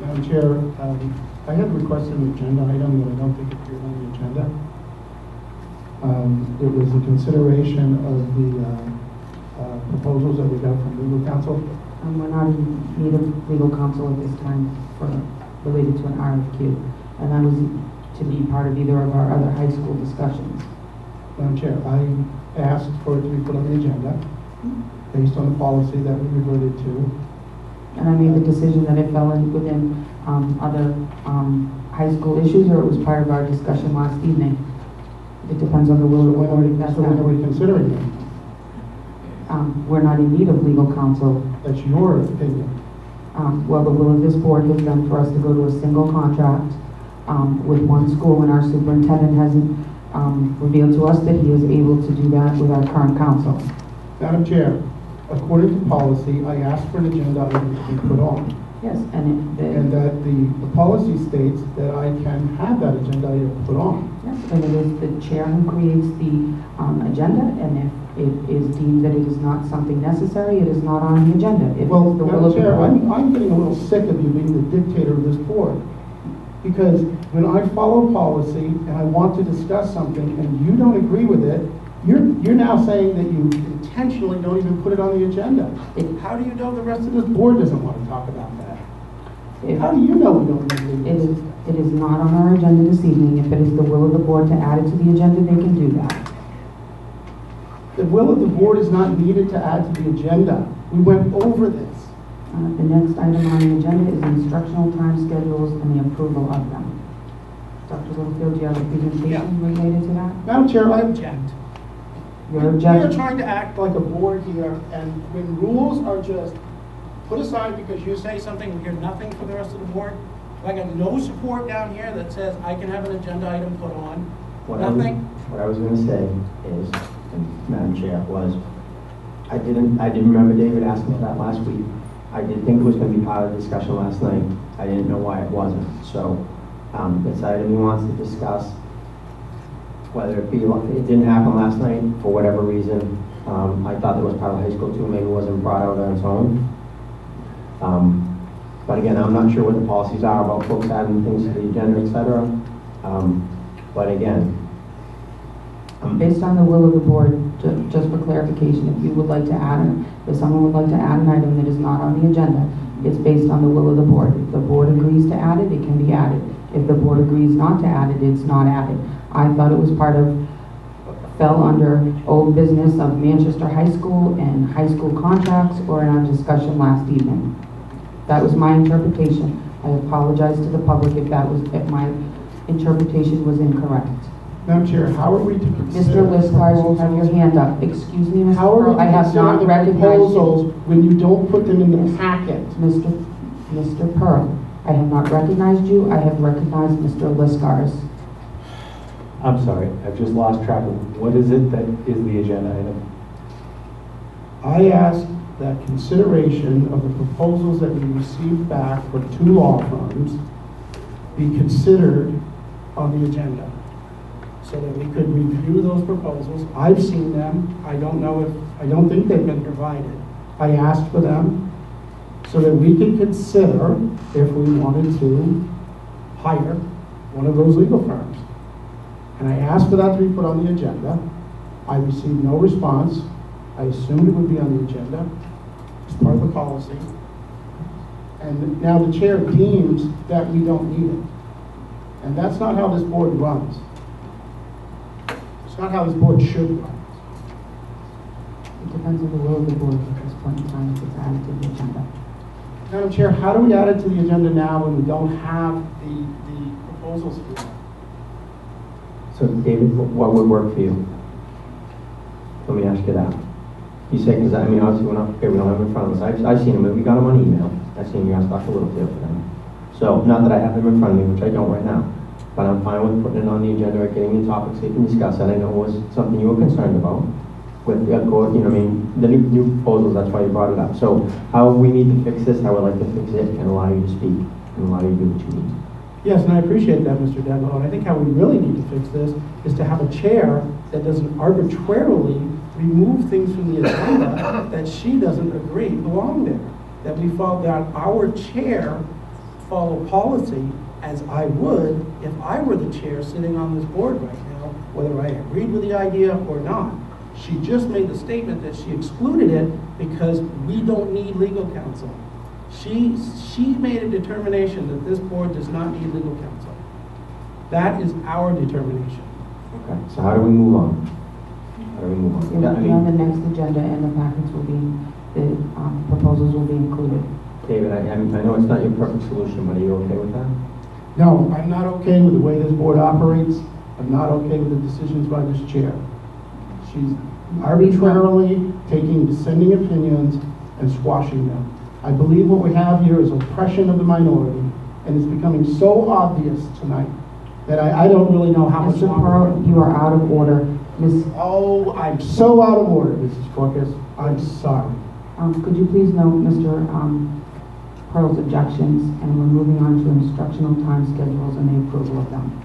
Madam Chair, I had requested an agenda item that I don't think appeared on the agenda. It was a consideration of the proposals that we got from legal counsel. We're not in need of legal counsel at this time related to an RFQ. And that was to be part of either of our other high school discussions. Madam Chair, I asked for it to be put on the agenda based on the policy that we reverted to. And I made the decision that it fell in within other high school issues, or it was part of our discussion last evening. It depends on the will of the board. So when are we considering it? We're not in need of legal counsel. That's your opinion. Well, the will of this board has been for us to go to a single contract with one school, and our superintendent hasn't revealed to us that he is able to do that with our current counsel. Madam Chair, according to policy, I asked for an agenda item to be put on. Yes, and that the policy states that I can have that agenda item put on. yes, and it is the chair who creates the agenda, and if it is deemed that it is not something necessary, it is not on the agenda. If Well, it's the will Madam of the Chair, board. I'm getting a little sick of you being the dictator of this board. Because when I follow policy and I want to discuss something and you don't agree with it, you're now saying that you intentionally don't even put it on the agenda. How do you know the rest of this board doesn't want to talk about that? How do you know we don't agree with this? It is not on our agenda this evening. If it is the will of the board to add it to the agenda, they can do that. The will of the board is not needed to add to the agenda. We went over this. The next item on the agenda is instructional time schedules and the approval of them. Dr. Littlefield, do you have a presentation related to that? Madam Chair, I object. Your We are objection? trying to act like a board here, and when rules are just put aside because you say something, we hear nothing from the rest of the board. I got no support down here that says I can have an agenda item put on. Nothing. What I was going to say is, Madam Chair, was I didn't remember David asking for that last week. I did think it was going to be part of the discussion last night. I didn't know why it wasn't. So this item he wants to discuss, whether it be, it didn't happen last night for whatever reason. I thought that was part of high school too. Maybe it wasn't brought out on its own. But again, I'm not sure what the policies are about folks adding things to the agenda, etc. But again, Based on the will of the board, just for clarification, if you would like to add, if someone would like to add an item that is not on the agenda, it's based on the will of the board. If the board agrees to add it, it can be added. If the board agrees not to add it, it's not added. I thought it was fell under old business of Manchester High School and high school contracts, or in our discussion last evening. That was my interpretation. I apologize to the public if my interpretation was incorrect. Madam Chair, how are we to consider Mr. Liskars, you have your hand up. Excuse me, Mr. How are Pearl, we I to have consider not the recognized proposals you. when you don't put them in the packet? Mr. Pearl, I have not recognized you. I have recognized Mr. Liskars. I'm sorry, I've just lost track of what is it that is the agenda item? I asked that consideration of the proposals that we received back for 2 law firms be considered on the agenda, so that we could review those proposals. I've seen them. I don't think they've been provided. I asked for them so that we could consider if we wanted to hire one of those legal firms. And I asked for that to be put on the agenda. I received no response. I assumed it would be on the agenda. It's part of the policy. And now the chair deems that we don't need it. And that's not how this board runs. It's not how this board should run. It depends on the will of the board at this point in time if it's added to the agenda. Madam Chair, how do we add it to the agenda now when we don't have the proposals here? so David, what would work for you? Let me ask you that. You say, because I mean, obviously we don't have them in front of us. I've seen them, we got them on email. I've seen you ask Dr. Littlefield for them. So, not that I have them in front of me, which I don't right now, but I'm fine with putting it on the agenda or getting the topics so you can discuss it. I know it was something you were concerned about with, the new proposals, that's why you brought it up. So, how we need to fix this, how I'd like to fix it, and allow you to speak, and allow you to do what you need. Yes, and I appreciate that, Mr. Devereaux. And I think how we really need to fix this is to have a chair that doesn't arbitrarily remove things from the agenda that she doesn't agree belong there. That we felt that our chair follow policy as I would if I were the chair sitting on this board right now, whether I agreed with the idea or not. She just made the statement that she excluded it because we don't need legal counsel. She made a determination that this board does not need legal counsel. That is our determination. Okay, so how do we move on? How do we move It on? Yeah, will I be on the mean, next agenda and the packets will be, the proposals will be included. David, I know it's not your perfect solution, but are you okay with that? No, I'm not okay with the way this board operates. I'm not okay with the decisions by this chair. She's arbitrarily taking dissenting opinions and squashing them. I believe what we have here is oppression of the minority, and it's becoming so obvious tonight that I don't really know how much Mr. longer. Pearl, you are out of order. Ms., Oh, I'm so out of order, Mrs. Corcus. I'm sorry. could you please note Mr. Pearl's objections, and we're moving on to instructional time schedules and the approval of them.